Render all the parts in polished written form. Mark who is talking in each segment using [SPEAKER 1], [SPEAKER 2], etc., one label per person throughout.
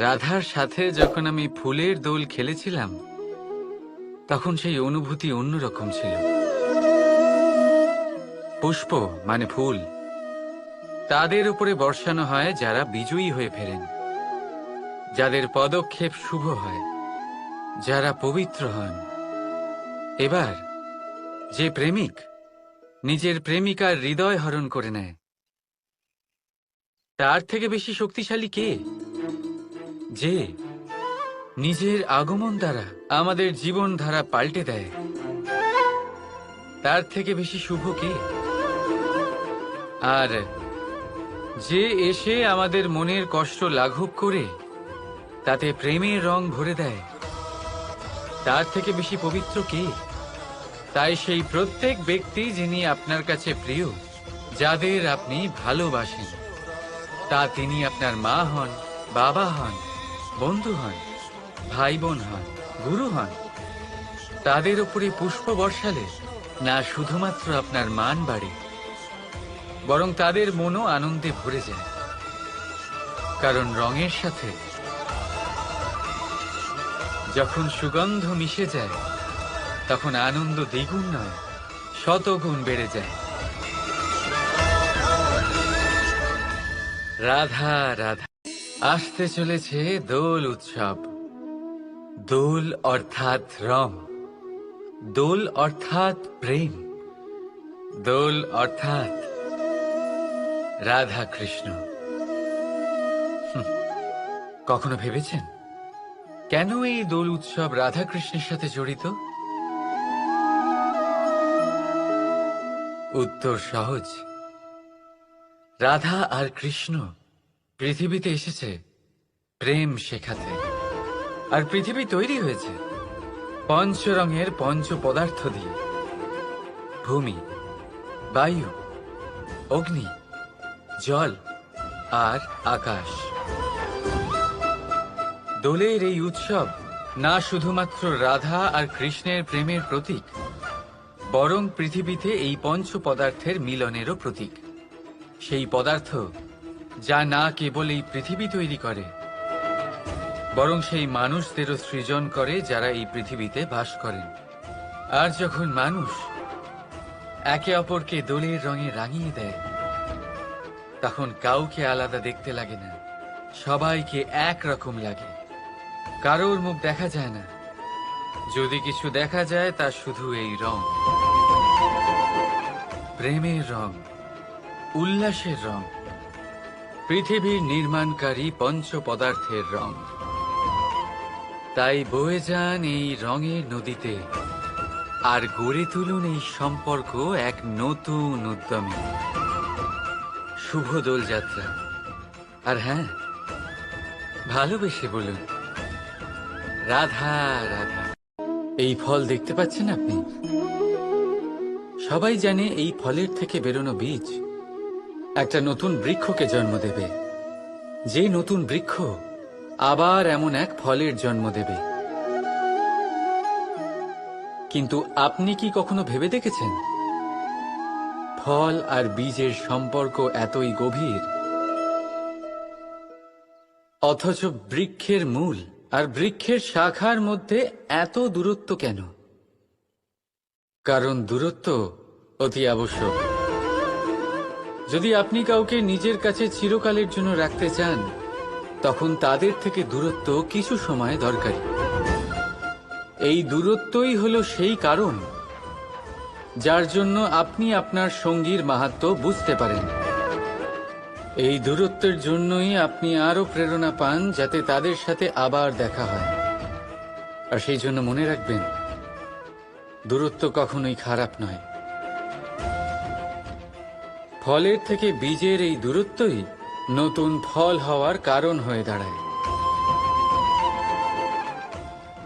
[SPEAKER 1] রাধার সাথে যখন আমি ফুলের দোল খেলেছিলাম তখন সেই অনুভূতি অন্যরকম ছিল। পুষ্প মানে ফুল তাদের উপরে বর্ষানো হয় যারা বিজয়ী হয়ে ফেরেন, যাদের পদক্ষেপ শুভ হয়, যারা পবিত্র হন। এবার যে প্রেমিক নিজের প্রেমিকার হৃদয় হরণ করে নেয়, তার থেকে বেশি শক্তিশালী কে? যে নিজের আগমন দ্বারা আমাদের জীবনধারা পাল্টে দেয়, তার থেকে বেশি শুভ কে? আর যে এসে আমাদের মনের কষ্ট লাঘব করে তাতে প্রেমের রং ভরে দেয়, তার থেকে বেশি পবিত্র কে? তাই সেই প্রত্যেক ব্যক্তি যিনি আপনার কাছে প্রিয়, যাদের আপনি ভালোবাসেন, তা তিনি আপনার মা হন, বাবা হন, বন্ধু হন, ভাই বোন হন, গুরু হন, তাদের উপরে পুষ্প বর্ষালে না শুধুমাত্র আপনার মান বাড়ে, বরং তাদের মনও আনন্দে ভরে যায়। কারণ রঙের সাথে যখন সুগন্ধ মিশে যায় তখন আনন্দ দ্বিগুণ নয়, শতগুণ বেড়ে যায়। রাধা রাধা। আসতে চলেছে দোল উৎসব। দোল অর্থাৎ রং, দোল অর্থাৎ প্রেম, দোল অর্থাৎ রাধা কৃষ্ণ। কখনো ভেবেছেন কেন এই দোল উৎসব রাধা কৃষ্ণের সাথে জড়িত? উত্তর সহজ। রাধা আর কৃষ্ণ পৃথিবীতে এসেছে প্রেম শেখাতে, আর পৃথিবী তৈরি হয়েছে পঞ্চরঙের পঞ্চ পদার্থ দিয়ে: ভূমি, বায়ু, অগ্নি, জল আর আকাশ। দোলের এই উৎসব না শুধুমাত্র রাধা আর কৃষ্ণের প্রেমের প্রতীক, বরং পৃথিবীতে এই পঞ্চ পদার্থের মিলনেরও প্রতীক। সেই পদার্থ যা না কেবল এই পৃথিবী তৈরি করে, বরং সেই মানুষদেরও সৃজন করে যারা এই পৃথিবীতে বাস করেন। আর যখন মানুষ একে অপরকে দোলের রঙে রাঙিয়ে দেয়, তখন কাউকে আলাদা দেখতে লাগে না, সবাইকে একরকম লাগে। কারোর মুখ দেখা যায় না, যদি কিছু দেখা যায় তা শুধু এই রং, প্রেমের রং, উল্লাসের রং, পৃথিবীর নির্মাণকারী পঞ্চ পদার্থের রং। তাই বয়ে যান এই রঙের নদীতে আর গড়ে তুলুন এই সম্পর্ক এক নতুন উদ্যমে। শুভ দোলযাত্রা। আর হ্যাঁ, ভালোবেসে বলুন রাধা রাধা। এই ফল দেখতে পাচ্ছেন আপনি? সবাই জানে এই ফলের থেকে বেরোনো বীজ একটা নতুন বৃক্ষকে জন্ম দেবে, যে নতুন বৃক্ষ আবার এমন এক ফলের জন্ম দেবে। কিন্তু আপনি কি কখনো ভেবে দেখেছেন ফল আর বীজের সম্পর্ক এতই গভীর, অথচ বৃক্ষের মূল আর বৃক্ষের শাখার মধ্যে এত দূরত্ব কেন? কারণ দূরত্ব অতি আবশ্যক। যদি আপনি কাউকে নিজের কাছে চিরকালের জন্য রাখতে চান, তখন তাদের থেকে দূরত্ব কিছু সময় দরকারি। এই দূরত্বই হলো সেই কারণ যার জন্য আপনি আপনার সঙ্গীর মাহাত্ম্য বুঝতে পারেন। এই দূরত্বের জন্যই আপনি আরো প্রেরণা পান যাতে তাদের সাথে আবার দেখা হয়। আর সেই জন্য মনে রাখবেন, দূরত্ব কখনোই খারাপ নয়। ফলের থেকে বীজের এই দূরত্বই নতুন ফল হওয়ার কারণ হয়ে দাঁড়ায়।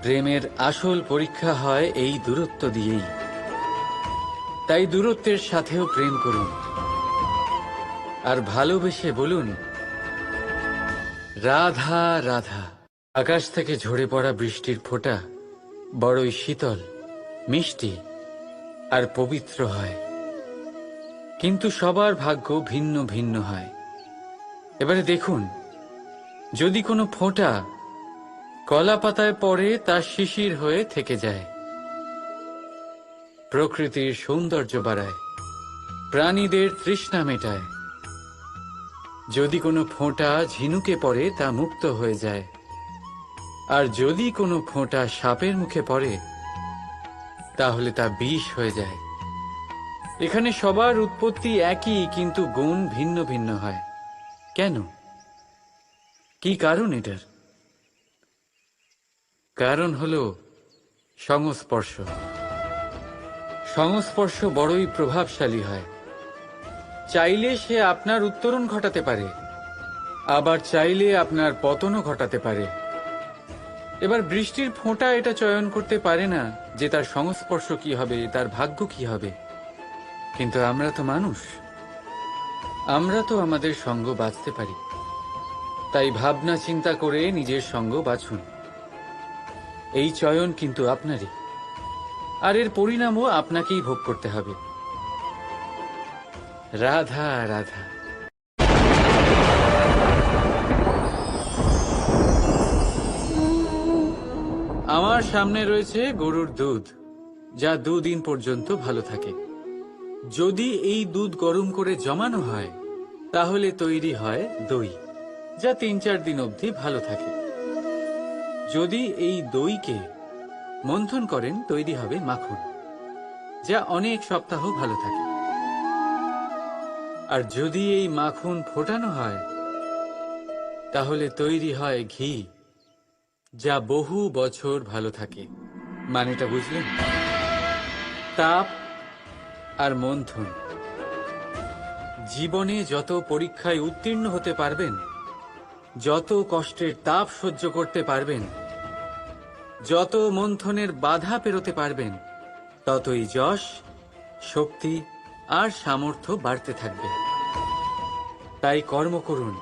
[SPEAKER 1] প্রেমের আসল পরীক্ষা হয় এই দূরত্ব দিয়েই। তাই দূরত্বের সাথেও প্রেম করুন আর ভালোবেসে বলুন রাধা রাধা। আকাশ থেকে ঝরে পড়া বৃষ্টির ফোঁটা বড়ই শীতল, মিষ্টি আর পবিত্র হয়, কিন্তু সবার ভাগ্য ভিন্ন ভিন্ন হয়। এবারে দেখুন, যদি কোনো ফোঁটা কলা পাতায় পড়ে তা শিশির হয়ে থেকে যায়, প্রকৃতির সৌন্দর্য বাড়ায়, প্রাণীদের তৃষ্ণা মেটায়। যদি কোনো ফোঁটা ঝিনুকে পড়ে তা মুক্ত হয়ে যায়, আর যদি কোনো ফোঁটা সাপের মুখে পড়ে তাহলে তা বিষ হয়ে যায়। এখানে সবার উৎপত্তি একই, কিন্তু গুণ ভিন্ন ভিন্ন হয়। কেন? কি কারণ এটার? কারণ হলো সংস্পর্শ। সংস্পর্শ বড়ই প্রভাবশালী হয়। চাইলে সে আপনার উত্তরণ ঘটাতে পারে, আবার চাইলে আপনার পতনও ঘটাতে পারে। এবার বৃষ্টির ফোঁটা এটা চয়ন করতে পারে না যে তার সংস্পর্শ কি হবে, তার ভাগ্য কি হবে। কিন্তু আমরা তো মানুষ, আমরা তো আমাদের সঙ্গ বাঁচতে পারি। তাই ভাবনা চিন্তা করে নিজের সঙ্গ বাছুন। এই চয়ন কিন্তু আপনারই, আর এর পরিণামও আপনাকেই ভোগ করতে হবে। রাধা রাধা। আমার সামনে রয়েছে গরুর দুধ, যা 2 দিন পর্যন্ত ভালো থাকে। যদি এই দুধ গরম করে জমানো হয় তাহলে তৈরি হয় দই, যা 3-4 দিন অবধি ভালো থাকে। যদি এই দইকে মন্থন করেন তৈরি হবে মাখন, যা অনেক সপ্তাহ ভালো থাকে। আর যদি এই মাখন ফোটানো হয় তাহলে তৈরি হয় ঘি, যা বহু বছর ভালো থাকে। মানেটা বুঝলেন? তাপ আর মন্থন। জীবনে যত পরীক্ষায় উত্তীর্ণ হতে পারবেন, যত কষ্টের তাপ সহ্য করতে পারবেন, যত মন্থনের বাধা পেরোতে পারবেন, ততই যশ, শক্তি আর সামর্থ্য বাড়তে থাকবে। তাই কর্ম করুন,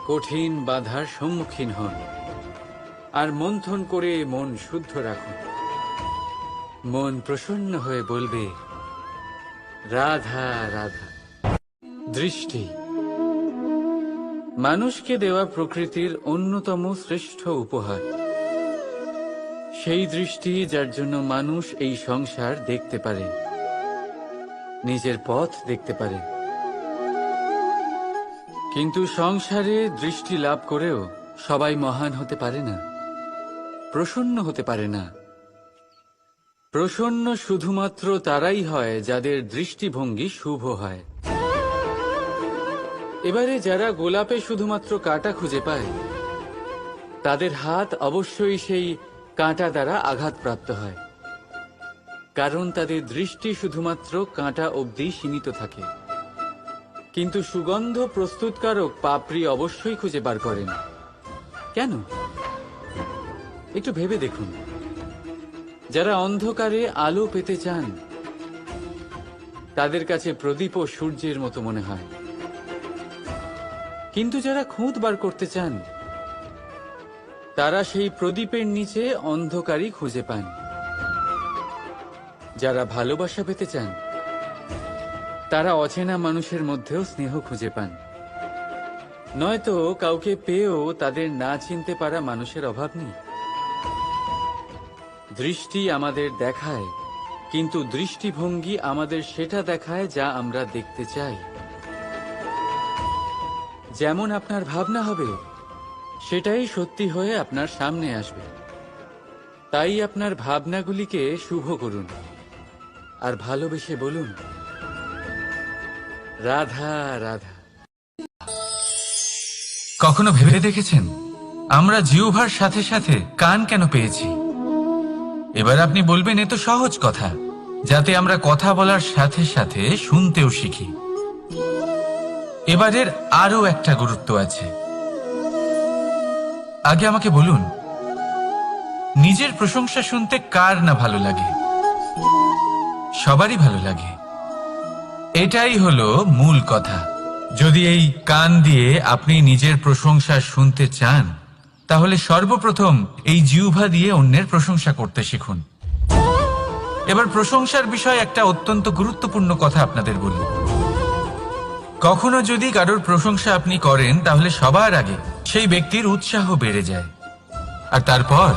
[SPEAKER 1] কঠিন বাধার সম্মুখীন হন, আর মন্থন করে মন শুদ্ধ রাখুন। মন প্রসন্ন হয়ে বলবে রাধা রাধা। দৃষ্টি মানুষকে দেওয়া প্রকৃতির অন্যতম শ্রেষ্ঠ উপহার। সেই দৃষ্টি যার জন্য মানুষ এই সংসার দেখতে পারে, নিজের পথ দেখতে পারে। কিন্তু সংসারে দৃষ্টি লাভ করেও সবাই মহান হতে পারে না, প্রসন্ন হতে পারে না। প্রসন্ন শুধুমাত্র তারাই হয় যাদের দৃষ্টিভঙ্গি শুভ হয়। এবারে যারা গোলাপে শুধুমাত্র কাঁটা খুঁজে পায়, তাদের হাত অবশ্যই সেই কাঁটা দ্বারা আঘাতপ্রাপ্ত হয়, কারণ তাদের দৃষ্টি শুধুমাত্র কাঁটা অবধি সীমিত থাকে। কিন্তু সুগন্ধ প্রস্তুতকারক পাপড়ি অবশ্যই খুঁজে বার করেন। কেন? একটু ভেবে দেখুন। যারা অন্ধকারে আলো পেতে চান, তাদের কাছে প্রদীপ ও সূর্যের মতো মনে হয়। কিন্তু যারা খুঁত বার করতে চান, তারা সেই প্রদীপের নিচে অন্ধকারই খুঁজে পান। যারা ভালোবাসা পেতে চান, তারা অচেনা মানুষের মধ্যেও স্নেহ খুঁজে পান। নয়তো কাউকে পেয়েও তাদের না চিনতে পারা মানুষের অভাব নেই। দৃষ্টি আমাদের দেখায়, কিন্তু দৃষ্টিভঙ্গি আমাদের সেটা দেখায় যা আমরা দেখতে চাই। যেমন আপনার ভাবনা হবে, সেটাই সত্যি হয়ে আপনার সামনে আসবে। তাই আপনার ভাবনাগুলিকে শুভ করুন, আর ভালোবেসে বলুন রাধা রাধা। কখনো ভেবে দেখেছেন আমরা জিহ্বার সাথে সাথে কান কেন পেয়েছি? এবার আপনি বলবেন এ তো সহজ কথা, যাতে আমরা কথা বলার সাথে সাথে শুনতেও শিখি। এবারের আরো একটা গুরুত্ব আছে। আগে আমাকে বলুন, নিজের প্রশংসা শুনতে কার না ভালো লাগে? সবারই ভালো লাগে। এটাই হলো মূল কথা। যদি এই কান দিয়ে আপনি নিজের প্রশংসা শুনতে চান, তাহলে সর্বপ্রথম এই জিহ্বা দিয়ে অন্যের প্রশংসা করতে শিখুন। এবার প্রশংসার বিষয় একটা অত্যন্ত গুরুত্বপূর্ণ কথা আপনাদের বলি। কখনো যদি কারোর প্রশংসা আপনি করেন, তাহলে সবার আগে সেই ব্যক্তির উৎসাহ বেড়ে যায়।
[SPEAKER 2] আর তারপর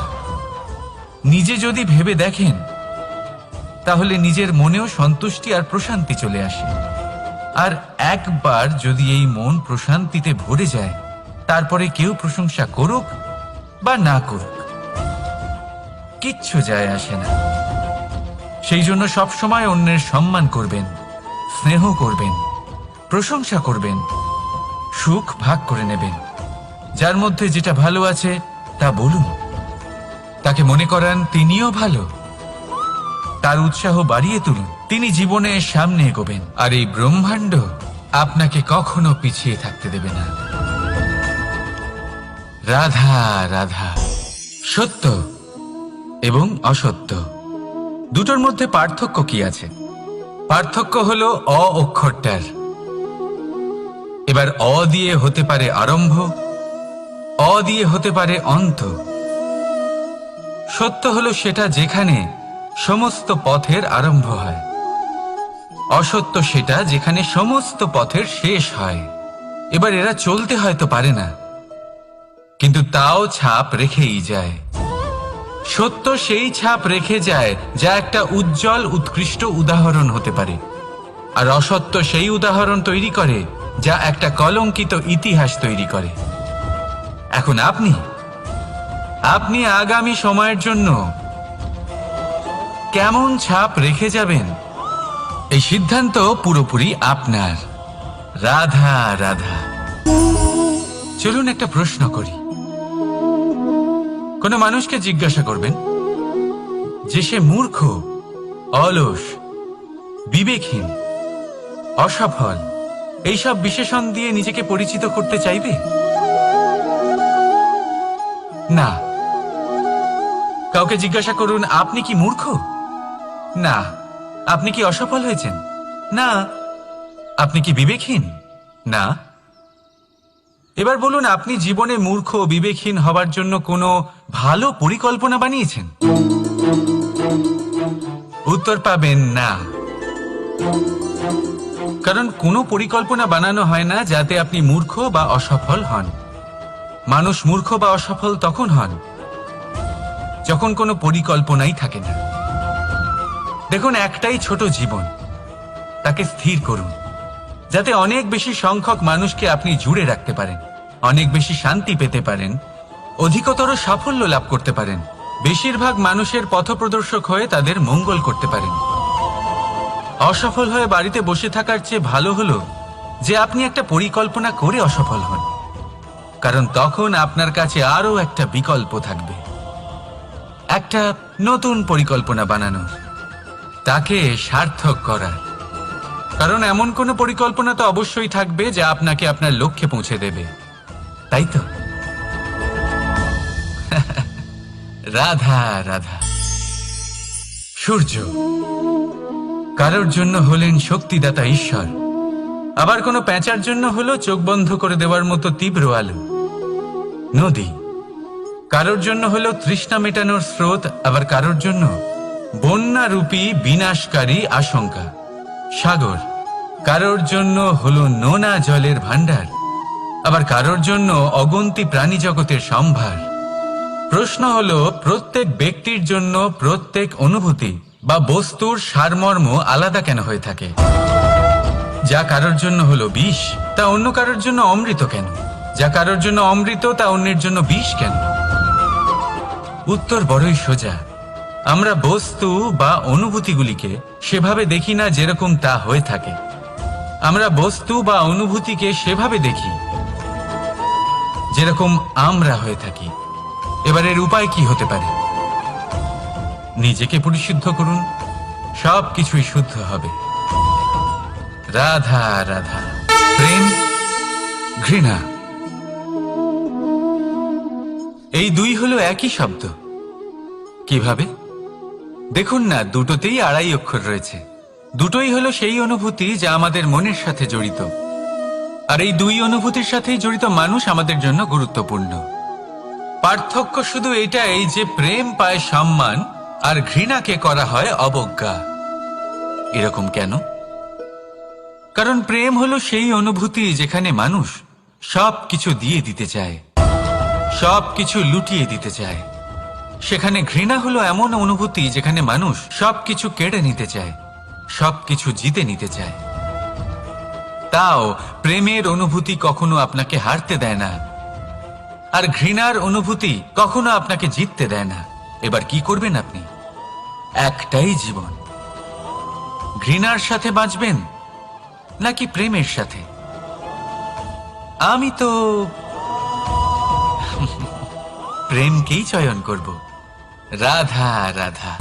[SPEAKER 2] নিজে যদি ভেবে দেখেন তাহলে নিজের মনেও সন্তুষ্টি আর প্রশান্তি চলে আসে। আর একবার যদি এই মন প্রশান্তিতে ভরে যায়, তারপরে কেউ প্রশংসা করুক বা না করুক, কিচ্ছু যায় আসে না। সেই জন্য সবসময় অন্যের সম্মান করবেন, স্নেহ করবেন, প্রশংসা করবেন, সুখ ভাগ করে নেবেন। যার মধ্যে যেটা ভালো আছে তা বলুন, তাকে মনে করান তিনিও ভালো, তার উৎসাহ বাড়িয়ে তুলুন। তিনি জীবনে সামনে এগোবেন, আর এই ব্রহ্মাণ্ড আপনাকে কখনো পিছিয়ে থাকতে দেবে না। রাধা রাধা। সত্য এবং অসত্য দুটোর মধ্যে পার্থক্য কি আছে? পার্থক্য হলো অ অক্ষরটার। এবার অ দিয়ে হতে পারে আরম্ভ, অ দিয়ে হতে পারে অন্ত। সত্য হলো সেটা যেখানে সমস্ত পথের আরম্ভ হয়, অসত্য সেটা যেখানে সমস্ত পথের শেষ হয়। এবার এরা চলতে হয়তো পারে না, কিন্তু তাও ছাপ রেখেই যায়। সত্য সেই ছাপ রেখে যায় যা একটা উজ্জ্বল উৎকৃষ্ট উদাহরণ হতে পারে, আর অসত্য সেই উদাহরণ তৈরি করে যা একটা কলঙ্কিত ইতিহাস তৈরি করে। এখন আপনি আগামী সময়ের জন্য কেমন ছাপ রেখে যাবেন, এই সিদ্ধান্ত পুরোপুরি আপনার। রাধা রাধা। চলুন একটা প্রশ্ন করি। কোন মানুষকে জিজ্ঞাসা করবেন যে সে মূর্খ, অলস, বিবেকহীন, অসফল এইসব বিশেষণ দিয়ে নিজেকে পরিচিত করতে চাইবে? না। কাউকে জিজ্ঞাসা করুন আপনি কি মূর্খ? না। আপনি কি অসফল হয়েছেন? না। আপনি কি বিবেকহীন? না। এবার বলুন আপনি জীবনে মূর্খ ও বিবেকহীন হবার জন্য কোনো ভালো পরিকল্পনা বানিয়েছেন? উত্তর পাবেন না। কারণ কোনো পরিকল্পনা বানানো হয় না যাতে আপনি মূর্খ বা অসফল হন। মানুষ মূর্খ বা অসফল তখন হন যখন কোনো পরিকল্পনাই থাকে না। দেখুন, একটাই ছোট জীবন, তাকে স্থির করুন যাতে অনেক বেশি সংখ্যক মানুষকে আপনি জুড়ে রাখতে পারেন, অনেক বেশি শান্তি পেতে পারেন, অধিকতর সাফল্য লাভ করতে পারেন, বেশিরভাগ মানুষের পথপ্রদর্শক হয়ে তাদের মঙ্গল করতে পারেন। অসফল হয়ে বাড়িতে বসে থাকার চেয়ে ভালো হলো যে আপনি একটা পরিকল্পনা করে অসফল হন, কারণ তখন আপনার কাছে আরো একটা বিকল্প থাকবে, একটা নতুন পরিকল্পনা বানানোর, তাকে সার্থক করার। কারণ এমন কোনো পরিকল্পনা তো অবশ্যই থাকবে যা আপনাকে আপনার লক্ষ্যে পৌঁছে দেবে, তাই তো? রাধা রাধা। সূর্য কারোর জন্য হলেন শক্তিদাতা ঈশ্বর, আবার কোনো প্যাঁচার জন্য হলো চোখ বন্ধ করে দেওয়ার মতো তীব্র আলো। নদী কারোর জন্য হলো তৃষ্ণা মেটানোর স্রোত, আবার কারোর জন্য বন্যারূপী বিনাশকারী আশঙ্কা। সাগর কারোর জন্য হলো নোনা জলের ভান্ডার, আবার কারোর জন্য অগন্তি প্রাণী জগতের সম্ভার। প্রশ্ন হলো প্রত্যেক ব্যক্তির জন্য প্রত্যেক অনুভূতি বা বস্তুর সারমর্ম আলাদা কেন হয়ে থাকে? যা কারোর জন্য হলো বিষ তা অন্য কারোর জন্য অমৃত কেন? যা কারোর জন্য অমৃত তা অন্যের জন্য বিষ কেন? উত্তর বড়ই সোজা। আমরা বস্তু বা অনুভূতিগুলিকে সেভাবে দেখি না যেরকম তা হয়ে থাকে। আমরা বস্তু বা অনুভূতিকে সেভাবে দেখি যেরকম আমরা হয়ে থাকি। এবার এর উপায় কি হতে পারে? নিজেকে পরিশুদ্ধ করুন, সব কিছুই শুদ্ধ হবে। রাধা রাধা। প্রেম, ঘৃণা, এই দুই হলো একই শব্দ। কিভাবে? দেখুন না, দুটোতেই আড়াই অক্ষর রয়েছে। দুটোই হলো সেই অনুভূতি যা আমাদের মনের সাথে জড়িত, আর এই দুই অনুভূতির সাথেই জড়িত মানুষ আমাদের জন্য গুরুত্বপূর্ণ। পার্থক্য শুধু এটাই যে প্রেম পায় সম্মান আর ঘৃণাকে করা হয় অবজ্ঞা। এরকম কেন? কারণ প্রেম হলো সেই অনুভূতি যেখানে মানুষ সব কিছু দিয়ে দিতে চায়, সবকিছু লুটিয়ে দিতে চায়। সেখানে ঘৃণা হলো এমন অনুভূতি যেখানে মানুষ সবকিছু কেড়ে নিতে চায়, সবকিছু জিতে নিতে চায়। তাও প্রেমের অনুভূতি কখনো আপনাকে হারতে দেয় না, আর ঘৃণার অনুভূতি কখনো আপনাকে জিততে দেয় না। এবার কি করবেন আপনি? একটাই জীবন, ঘৃণার সাথে বাঁচবেন নাকি প্রেমের সাথে? আমি তো প্রেমকেই চয়ন করব। রাধা রাধা।